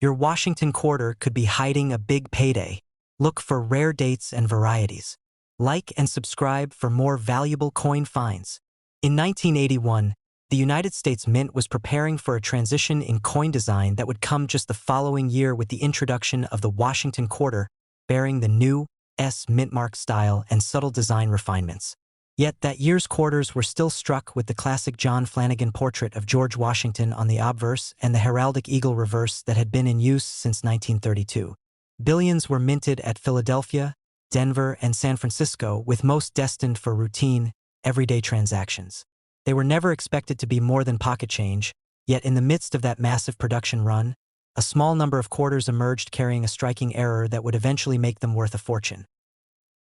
Your Washington quarter could be hiding a big payday. Look for rare dates and varieties. Like and subscribe for more valuable coin finds. In 1981, the United States Mint was preparing for a transition in coin design that would come just the following year with the introduction of the Washington quarter, bearing the new S mintmark style and subtle design refinements. Yet that year's quarters were still struck with the classic John Flanagan portrait of George Washington on the obverse and the heraldic eagle reverse that had been in use since 1932. Billions were minted at Philadelphia, Denver, and San Francisco, with most destined for routine, everyday transactions. They were never expected to be more than pocket change, yet in the midst of that massive production run, a small number of quarters emerged carrying a striking error that would eventually make them worth a fortune.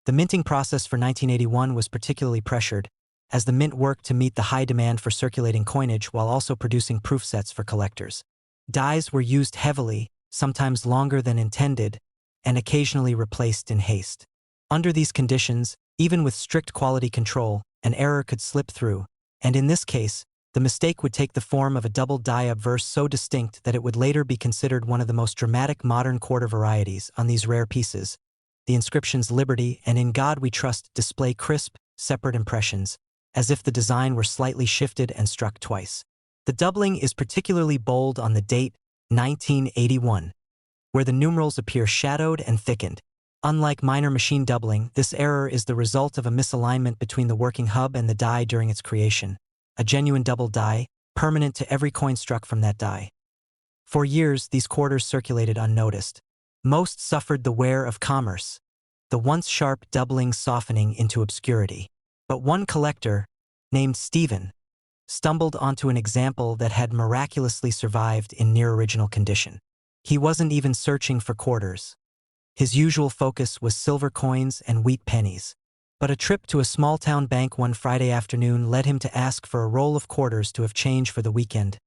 The minting process for 1981 was particularly pressured, as the mint worked to meet the high demand for circulating coinage while also producing proof sets for collectors. Dies were used heavily, sometimes longer than intended, and occasionally replaced in haste. Under these conditions, even with strict quality control, an error could slip through, and in this case, the mistake would take the form of a double die obverse so distinct that it would later be considered one of the most dramatic modern quarter varieties. On these rare pieces, the inscriptions "Liberty" and "In God We Trust" display crisp, separate impressions, as if the design were slightly shifted and struck twice. The doubling is particularly bold on the date, 1981, where the numerals appear shadowed and thickened. Unlike minor machine doubling, this error is the result of a misalignment between the working hub and the die during its creation, a genuine double die, permanent to every coin struck from that die. For years, these quarters circulated unnoticed. Most suffered the wear of commerce, the once sharp doubling softening into obscurity. But one collector, named Stephen, stumbled onto an example that had miraculously survived in near-original condition. He wasn't even searching for quarters. His usual focus was silver coins and wheat pennies. But a trip to a small-town bank one Friday afternoon led him to ask for a roll of quarters to have change for the weekend.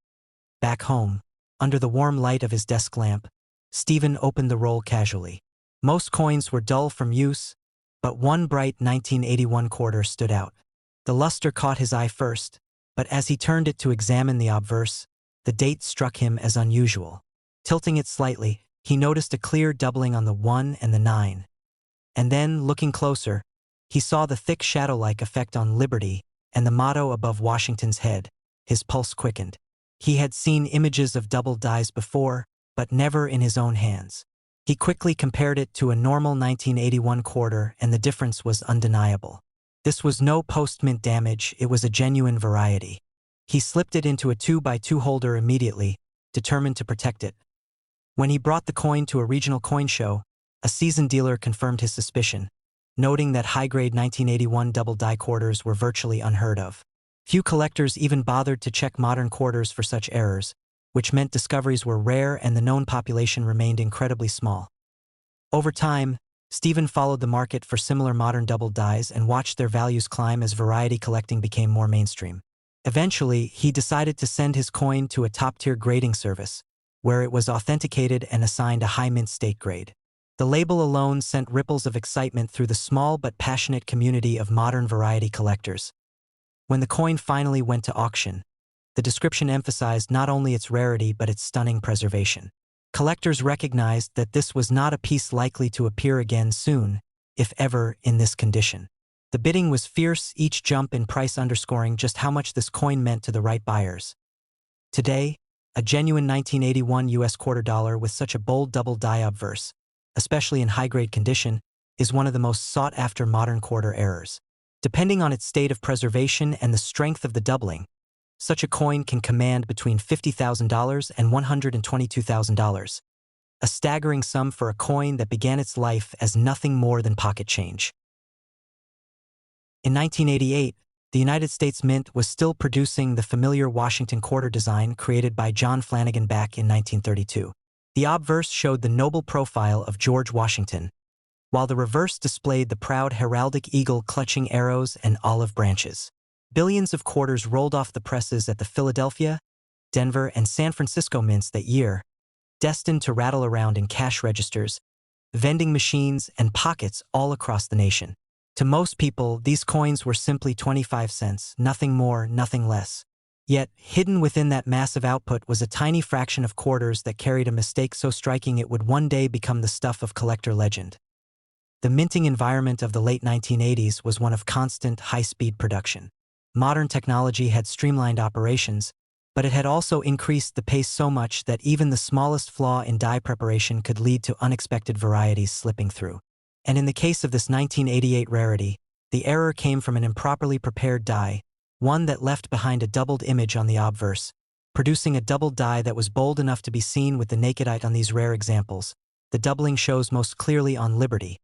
Back home, under the warm light of his desk lamp, Stephen opened the roll casually. Most coins were dull from use, but one bright 1981 quarter stood out. The luster caught his eye first, but as he turned it to examine the obverse, the date struck him as unusual. Tilting it slightly, he noticed a clear doubling on the 1 and the 9. And then, looking closer, he saw the thick shadow-like effect on Liberty and the motto above Washington's head. His pulse quickened. He had seen images of double dies before, but never in his own hands. He quickly compared it to a normal 1981 quarter, and the difference was undeniable. This was no post-mint damage, it was a genuine variety. He slipped it into a 2x2 holder immediately, determined to protect it. When he brought the coin to a regional coin show, a seasoned dealer confirmed his suspicion, noting that high-grade 1981 double die quarters were virtually unheard of. Few collectors even bothered to check modern quarters for such errors, which meant discoveries were rare and the known population remained incredibly small. Over time, Stephen followed the market for similar modern double dies and watched their values climb as variety collecting became more mainstream. Eventually, he decided to send his coin to a top-tier grading service, where it was authenticated and assigned a high mint state grade. The label alone sent ripples of excitement through the small but passionate community of modern variety collectors. When the coin finally went to auction, the description emphasized not only its rarity but its stunning preservation. Collectors recognized that this was not a piece likely to appear again soon, if ever, in this condition. The bidding was fierce, each jump in price underscoring just how much this coin meant to the right buyers. Today, a genuine 1981 US quarter dollar with such a bold double die obverse, especially in high-grade condition, is one of the most sought-after modern quarter errors. Depending on its state of preservation and the strength of the doubling, such a coin can command between $50,000 and $122,000, a staggering sum for a coin that began its life as nothing more than pocket change. In 1988, the United States Mint was still producing the familiar Washington quarter design created by John Flanagan back in 1932. The obverse showed the noble profile of George Washington, while the reverse displayed the proud heraldic eagle clutching arrows and olive branches. Billions of quarters rolled off the presses at the Philadelphia, Denver, and San Francisco mints that year, destined to rattle around in cash registers, vending machines, and pockets all across the nation. To most people, these coins were simply 25 cents, nothing more, nothing less. Yet, hidden within that massive output was a tiny fraction of quarters that carried a mistake so striking it would one day become the stuff of collector legend. The minting environment of the late 1980s was one of constant, high-speed production. Modern technology had streamlined operations, but it had also increased the pace so much that even the smallest flaw in die preparation could lead to unexpected varieties slipping through. And in the case of this 1988 rarity, the error came from an improperly prepared die, one that left behind a doubled image on the obverse, producing a doubled die that was bold enough to be seen with the naked eye. On these rare examples, the doubling shows most clearly on Liberty,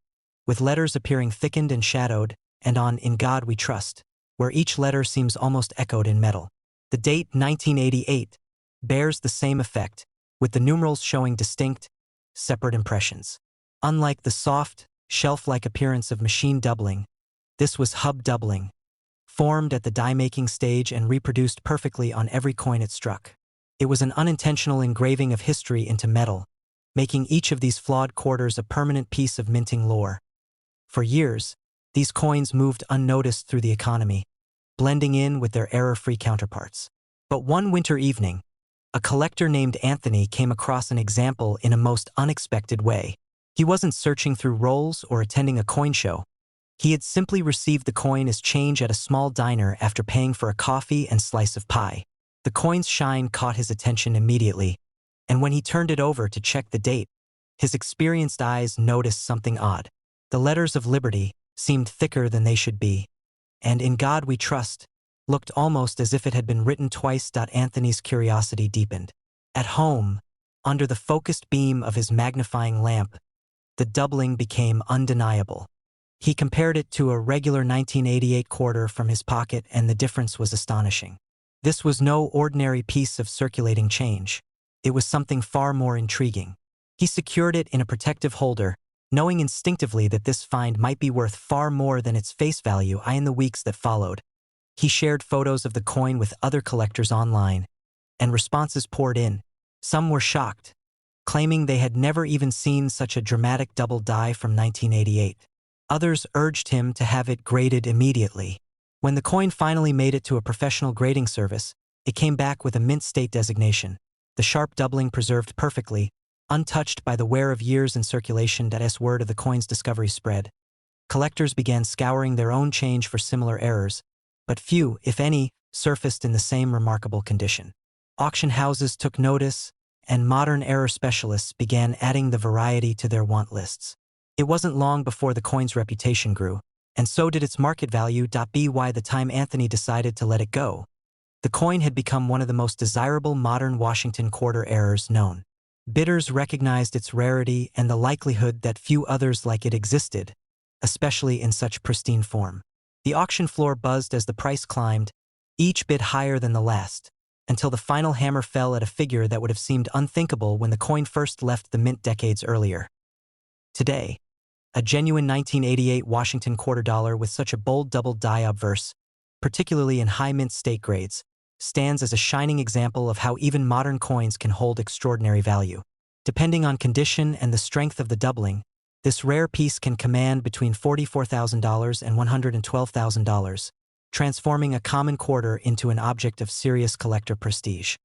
with letters appearing thickened and shadowed, and on In God We Trust, where each letter seems almost echoed in metal. The date 1988 bears the same effect, with the numerals showing distinct, separate impressions. Unlike the soft, shelf-like appearance of machine doubling, this was hub doubling, formed at the die-making stage and reproduced perfectly on every coin it struck. It was an unintentional engraving of history into metal, making each of these flawed quarters a permanent piece of minting lore. For years, these coins moved unnoticed through the economy, blending in with their error-free counterparts. But one winter evening, a collector named Anthony came across an example in a most unexpected way. He wasn't searching through rolls or attending a coin show. He had simply received the coin as change at a small diner after paying for a coffee and slice of pie. The coin's shine caught his attention immediately, and when he turned it over to check the date, his experienced eyes noticed something odd. The letters of Liberty seemed thicker than they should be, and In God We Trust looked almost as if it had been written twice. Anthony's curiosity deepened. At home, under the focused beam of his magnifying lamp, the doubling became undeniable. He compared it to a regular 1988 quarter from his pocket, and the difference was astonishing. This was no ordinary piece of circulating change. It was something far more intriguing. He secured it in a protective holder, knowing instinctively that this find might be worth far more than its face value. In the weeks that followed, he shared photos of the coin with other collectors online, and responses poured in. Some were shocked, claiming they had never even seen such a dramatic double die from 1988. Others urged him to have it graded immediately. When the coin finally made it to a professional grading service, it came back with a mint state designation, the sharp doubling preserved perfectly, untouched by the wear of years in circulation. As word of the coin's discovery spread, collectors began scouring their own change for similar errors, but few, if any, surfaced in the same remarkable condition. Auction houses took notice, and modern error specialists began adding the variety to their want lists. It wasn't long before the coin's reputation grew, and so did its market value. By the time Anthony decided to let it go, the coin had become one of the most desirable modern Washington quarter errors known. Bidders recognized its rarity and the likelihood that few others like it existed, especially in such pristine form. The auction floor buzzed as the price climbed, each bid higher than the last, until the final hammer fell at a figure that would have seemed unthinkable when the coin first left the mint decades earlier. Today, a genuine 1988 Washington quarter dollar with such a bold double die obverse, particularly in high mint state grades, stands as a shining example of how even modern coins can hold extraordinary value. Depending on condition and the strength of the doubling, this rare piece can command between $44,000 and $112,000, transforming a common quarter into an object of serious collector prestige.